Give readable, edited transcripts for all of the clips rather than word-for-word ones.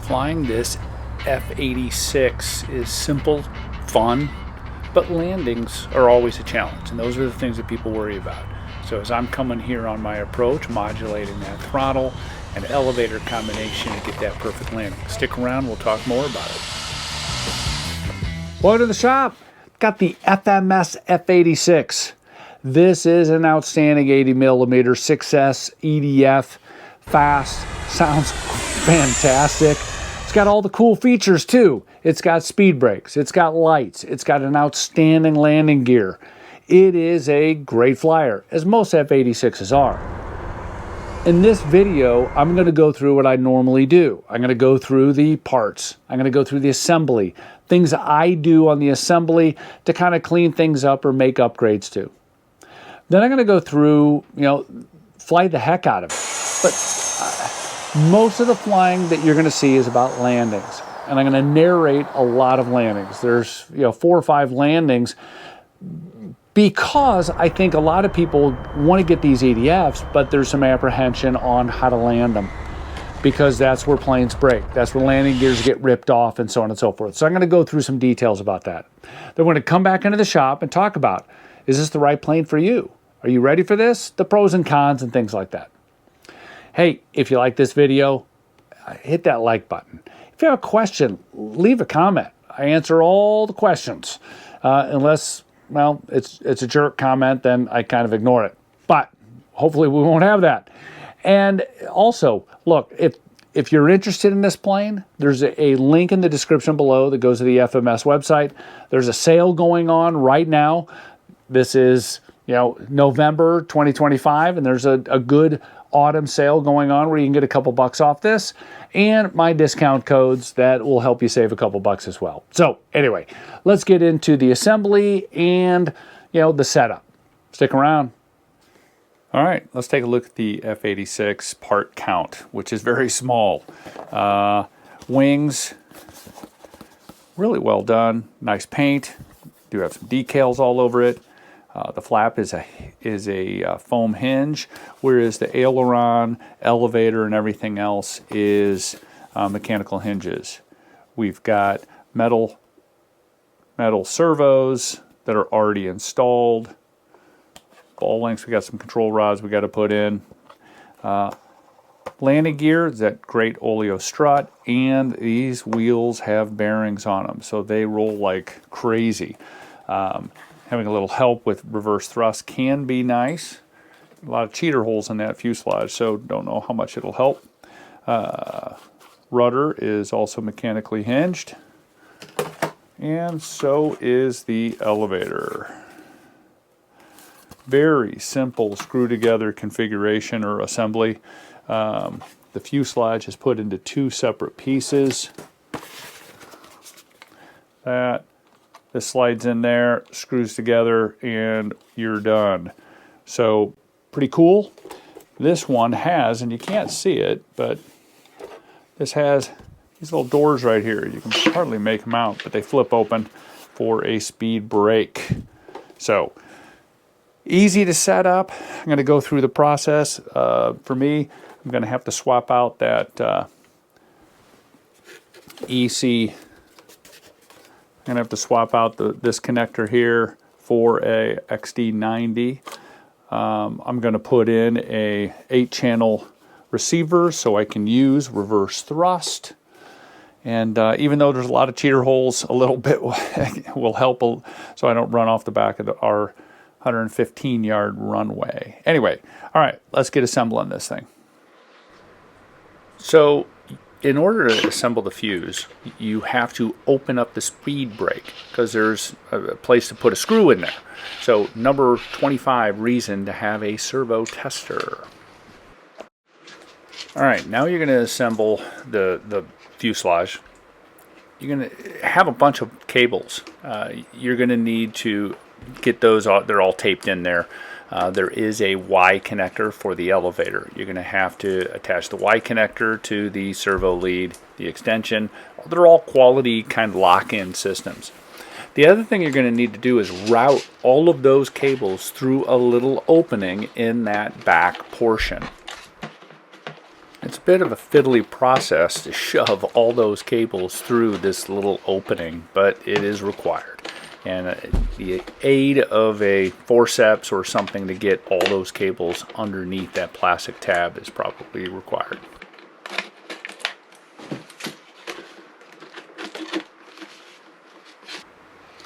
Flying this F-86 is simple, fun, but landings are always a challenge, and those are the things that people worry about. So as I'm coming here on my approach, modulating that throttle and elevator combination to get that perfect landing. Stick around, we'll talk more about it. Welcome to the shop. Got the FMS F-86. This is an outstanding 80mm 6S EDF, fast, sounds fantastic. It's got all the cool features too. It's got speed brakes, it's got lights, it's got an outstanding landing gear. It is a great flyer, as most F-86s are. In this video, I'm going to go through what I normally do. I'm going to go through the parts. I'm going to go through the assembly, things I do on the assembly to kind of clean things up or make upgrades to. Then I'm going to go through, fly the heck out of it. But most of the flying that you're going to see is about landings. And I'm going to narrate a lot of landings. There's 4 or 5 landings because I think a lot of people want to get these EDFs, but there's some apprehension on how to land them because that's where planes break. That's where landing gears get ripped off and so on and so forth. So I'm going to go through some details about that. Then we're going to come back into the shop and talk about, is this the right plane for you? Are you ready for this? The pros and cons and things like that. Hey, if you like this video, hit that like button. If you have a question, leave a comment. I answer all the questions. Unless, well, it's a jerk comment, then I kind of ignore it. But hopefully we won't have that. And also, look, if you're interested in this plane, there's a link in the description below that goes to the FMS website. There's a sale going on right now. This is, November 2025, and there's a good autumn sale going on where you can get a couple bucks off this and my discount codes that will help you save a couple bucks as well. So anyway, let's get into the assembly and the setup. Stick around. All right, let's take a look at the F-86 part count, which is very small. Wings, really well done. Nice paint. Do have some decals all over it. The flap is a foam hinge, whereas the aileron, elevator, and everything else is mechanical hinges. We've got metal servos that are already installed. Ball links, we got some control rods we got to put in. Landing gear is that great oleo strut, and these wheels have bearings on them, so they roll like crazy. Having a little help with reverse thrust can be nice. A lot of cheater holes in that fuselage, so don't know how much it'll help. Rudder is also mechanically hinged, and so is the elevator. Very simple screw together configuration or assembly. The fuselage is put into 2 separate pieces. This slides in there, screws together, and you're done. So pretty cool. This one has, and you can't see it, but this has these little doors right here. You can hardly make them out, but they flip open for a speed brake. So easy to set up. I'm going to go through the process. For me, I'm going to have to swap out that EC. I'm going to have to swap out this connector here for a XD90. I'm going to put in a 8-channel receiver so I can use reverse thrust. And even though there's a lot of cheater holes, a little bit will help so I don't run off the back of our 115-yard runway. Anyway, all right, let's get assembling this thing. So in order to assemble the fuse, you have to open up the speed brake because there's a place to put a screw in there. So number 25 reason to have a servo tester. All right, now you're going to assemble the fuselage. You're going to have a bunch of cables. You're going to need to get those out. They're all taped in there. There is a Y connector for the elevator. You're going to have to attach the Y connector to the servo lead, the extension. They're all quality kind of lock-in systems. The other thing you're going to need to do is route all of those cables through a little opening in that back portion. It's bit of a fiddly process to shove all those cables through this little opening, but it is required. And the aid of a forceps or something to get all those cables underneath that plastic tab is probably required.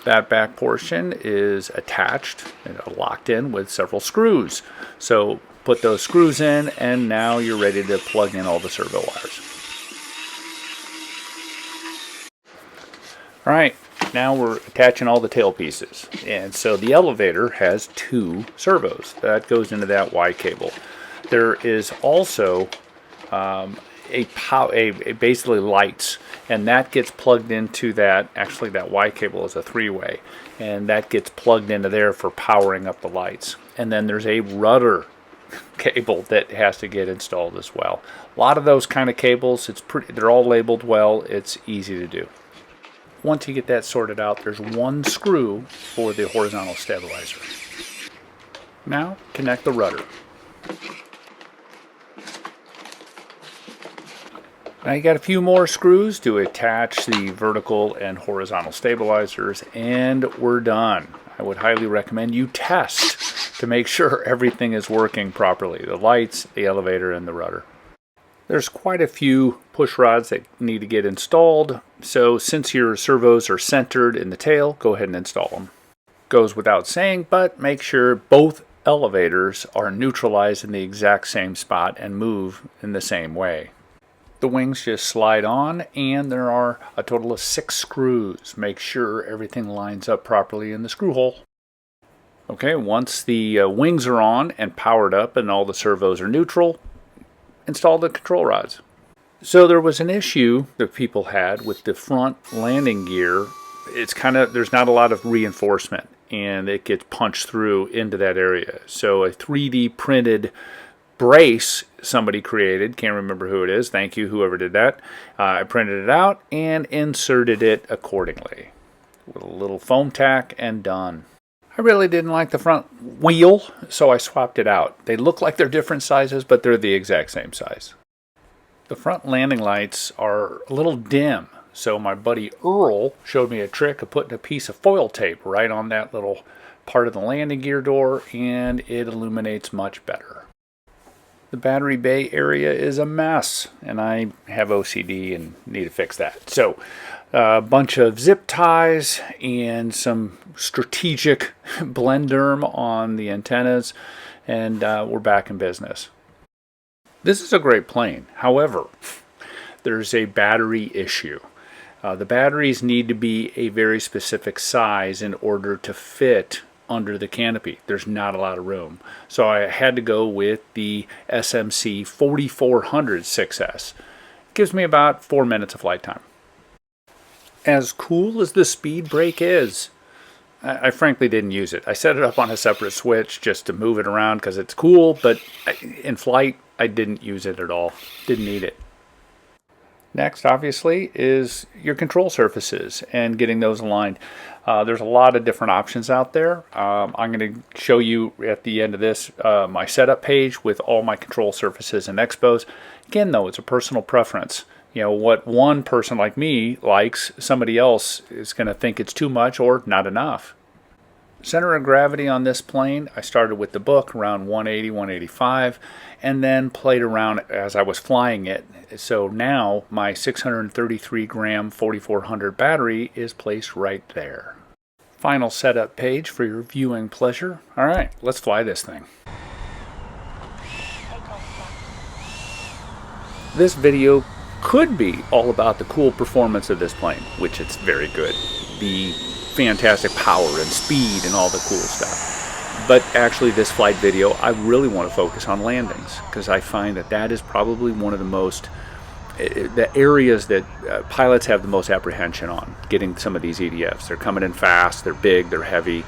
That back portion is attached and locked in with several screws. So put those screws in, and now you're ready to plug in all the servo wires. All right, now we're attaching all the tail pieces. And so the elevator has 2 servos. That goes into that Y cable. There is also basically lights, and that gets plugged into that. Actually, that Y cable is a 3-way, and that gets plugged into there for powering up the lights. And then there's a rudder cable that has to get installed as well. A lot of those kind of cables, they're all labeled well. It's easy to do. Once you get that sorted out, there's 1 screw for the horizontal stabilizer. Now connect the rudder. Now you got a few more screws to attach the vertical and horizontal stabilizers, and we're done. I would highly recommend you test to make sure everything is working properly. The lights, the elevator, and the rudder. There's quite a few push rods that need to get installed, so since your servos are centered in the tail, go ahead and install them. Goes without saying, but make sure both elevators are neutralized in the exact same spot and move in the same way. The wings just slide on, and there are a total of 6 screws. Make sure everything lines up properly in the screw hole. Okay, once the wings are on and powered up and all the servos are neutral, install the control rods. So there was an issue that people had with the front landing gear. There's not a lot of reinforcement, and it gets punched through into that area. So a 3D printed brace somebody created, can't remember who it is, thank you whoever did that. I printed it out and inserted it accordingly with a little foam tack, and done. I really didn't like the front wheel, so I swapped it out. They look like they're different sizes, but they're the exact same size. The front landing lights are a little dim, so my buddy Earl showed me a trick of putting a piece of foil tape right on that little part of the landing gear door, and it illuminates much better. The battery bay area is a mess, and I have OCD and need to fix that. So a bunch of zip ties and some strategic Blenderm on the antennas, and we're back in business. This is a great plane. However, there's a battery issue. The batteries need to be a very specific size in order to fit under the canopy. There's not a lot of room. So I had to go with the SMC 4400 6S. It gives me about 4 minutes of flight time. As cool as the speed brake is, I frankly didn't use it. I set it up on a separate switch just to move it around because it's cool, but in flight I didn't use it at all. Didn't need it. Next, obviously, is your control surfaces and getting those aligned. There's a lot of different options out there. I'm going to show you at the end of this my setup page with all my control surfaces and expos. Again, though, it's a personal preference. You know, what one person like me likes, somebody else is going to think it's too much or not enough. Center of gravity on this plane, I started with the book around 180, 185, and then played around as I was flying it. So now my 633 gram 4400 battery is placed right there. Final setup page for your viewing pleasure. All right, let's fly this thing. This video could be all about the cool performance of this plane, which it's very good. The fantastic power and speed and all the cool stuff. But actually this flight video, I really want to focus on landings because I find that that is probably one of the areas that pilots have the most apprehension on, getting some of these EDFs. They're coming in fast, they're big, they're heavy.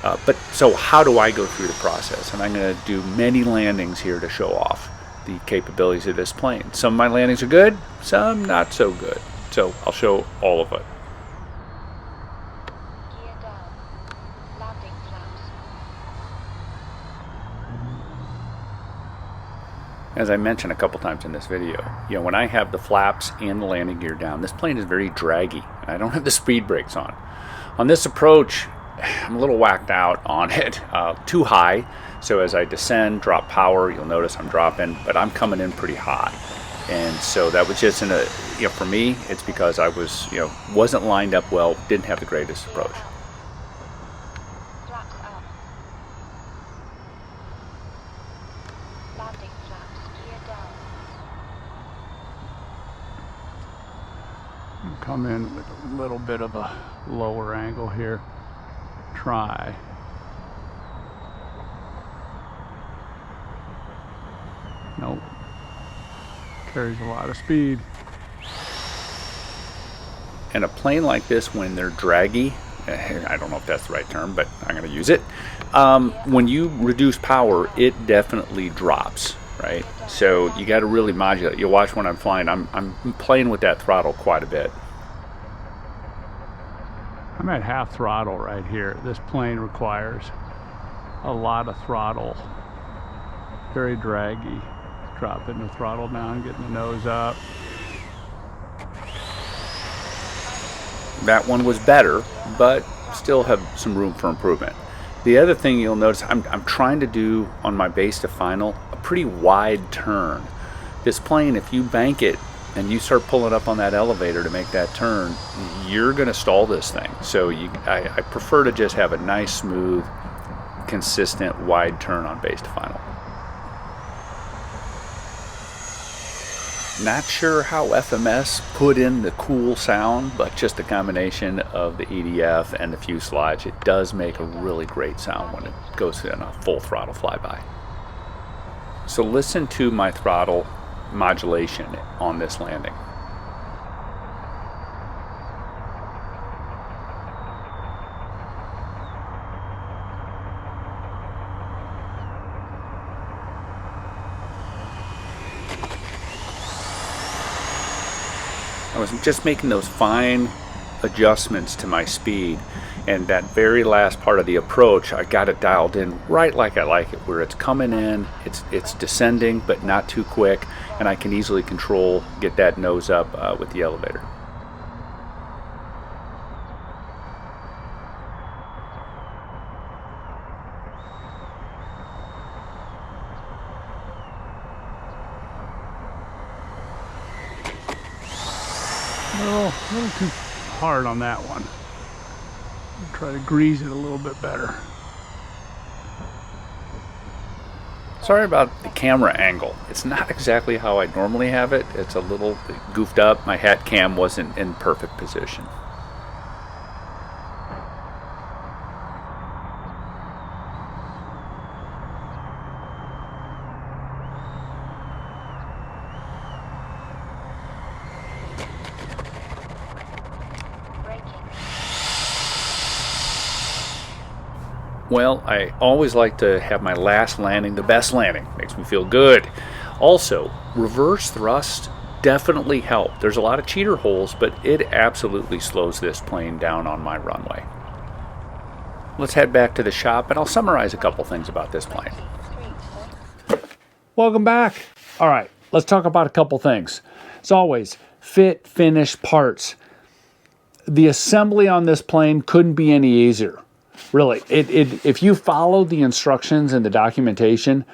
But so how do I go through the process? And I'm going to do many landings here to show off the capabilities of this plane. Some of my landings are good, some not so good. So I'll show all of it. As I mentioned a couple times in this video, when I have the flaps and the landing gear down, this plane is very draggy, and I don't have the speed brakes on. On this approach, I'm a little whacked out on it, too high. So as I descend, drop power, you'll notice I'm dropping, but I'm coming in pretty hot. And so that was just for me, it's because I was, wasn't lined up well, didn't have the greatest approach. Flaps up. Landing flaps, gear down. Come in with a little bit of a lower angle here. Try. Nope. Carries a lot of speed. And a plane like this, when they're draggy, I don't know if that's the right term, but I'm going to use it. When you reduce power, it definitely drops, right? So you got to really modulate. You watch when I'm flying. I'm playing with that throttle quite a bit. I'm at half throttle right here. This plane requires a lot of throttle. Very draggy. Dropping the throttle down, getting the nose up. That one was better, but still have some room for improvement. The other thing you'll notice, I'm trying to do on my base to final a pretty wide turn. This plane, if you bank it and you start pulling up on that elevator to make that turn, you're going to stall this thing. So I prefer to just have a nice, smooth, consistent, wide turn on base to final. Not sure how FMS put in the cool sound, but just the combination of the EDF and the fuselage, it does make a really great sound when it goes in a full throttle flyby. So listen to my throttle modulation on this landing. I was just making those fine adjustments to my speed, and that very last part of the approach, I got it dialed in right like I like it, where it's coming in, it's descending but not too quick, and I can easily get that nose up with the elevator. A little too hard on that one. Try to grease it a little bit better. Sorry about the camera angle. It's not exactly how I normally have it. It's a little goofed up. My hat cam wasn't in perfect position. Well, I always like to have my last landing the best landing. Makes me feel good. Also, reverse thrust definitely help. There's a lot of cheater holes, but it absolutely slows this plane down on my runway. Let's head back to the shop, and I'll summarize a couple things about this plane. Welcome back. All right, let's talk about a couple things. As always, fit, finish, parts. The assembly on this plane couldn't be any easier. Really, if you follow the instructions and the documentation,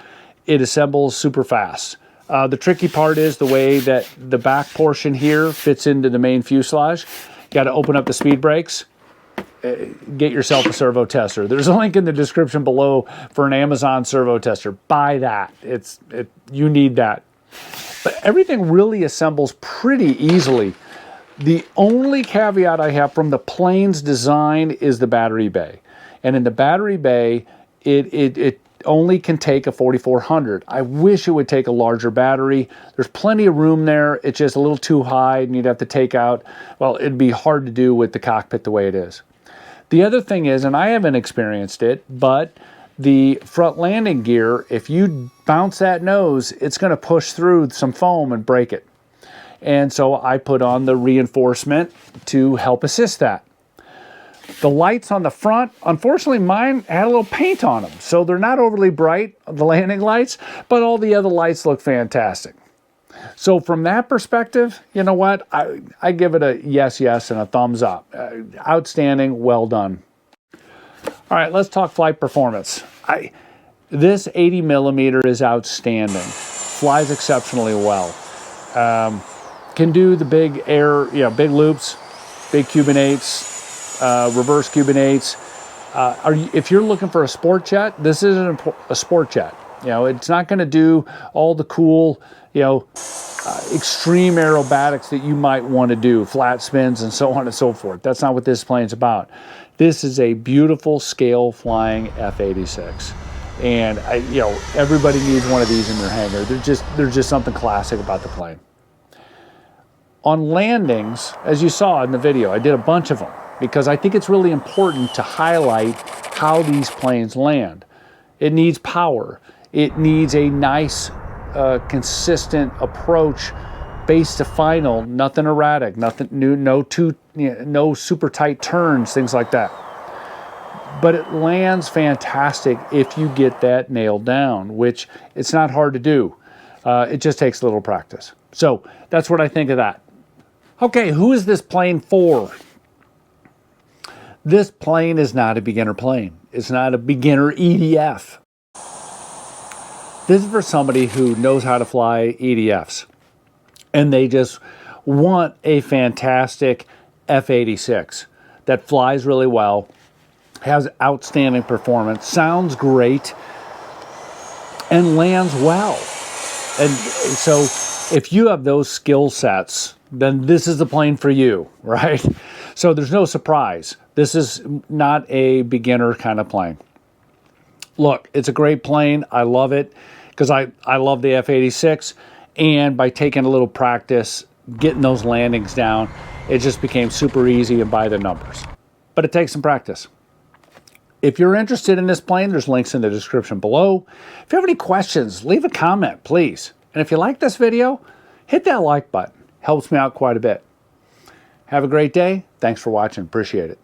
it assembles super fast. The tricky part is the way that the back portion here fits into the main fuselage. You got to open up the speed brakes. Get yourself a servo tester. There's a link in the description below for an Amazon servo tester. Buy that. You need that. But everything really assembles pretty easily. The only caveat I have from the plane's design is the battery bay. And in the battery bay, it only can take a 4400. I wish it would take a larger battery. There's plenty of room there. It's just a little too high, and you'd have to take out, well, it'd be hard to do with the cockpit the way it is. The other thing is, and I haven't experienced it, but the front landing gear, if you bounce that nose, it's going to push through some foam and break it. And so I put on the reinforcement to help assist that. The lights on the front, unfortunately mine had a little paint on them, so they're not overly bright, the landing lights, but all the other lights look fantastic. So from that perspective, you know what? I give it a yes, yes, and a thumbs up. Outstanding, well done. All right, let's talk flight performance. This 80 millimeter is outstanding. Flies exceptionally well. Can do the big air, big loops, big Cuban 8s, reverse Cuban 8s. If you're looking for a sport jet, this isn't a sport jet. It's not going to do all the cool, extreme aerobatics that you might want to do, flat spins and so on and so forth. That's not what this plane's about. This is a beautiful scale flying F-86. And everybody needs one of these in their hangar. There's just something classic about the plane. On landings, as you saw in the video, I did a bunch of them because I think it's really important to highlight how these planes land. It needs power. It needs a nice, consistent approach, base to final, nothing erratic, nothing new, no super tight turns, things like that. But it lands fantastic if you get that nailed down, which it's not hard to do. It just takes a little practice. So that's what I think of that. Okay, who is this plane for? This plane is not a beginner plane. It's not a beginner EDF. This is for somebody who knows how to fly EDFs. And they just want a fantastic F-86 that flies really well, has outstanding performance, sounds great, and lands well. And so if you have those skill sets, then this is the plane for you, right? So there's no surprise. This is not a beginner kind of plane. Look, it's a great plane. I love it because I love the F-86. And by taking a little practice, getting those landings down, it just became super easy and by the numbers. But it takes some practice. If you're interested in this plane, there's links in the description below. If you have any questions, leave a comment, please. And if you like this video, hit that like button. Helps me out quite a bit. Have a great day. Thanks for watching. Appreciate it.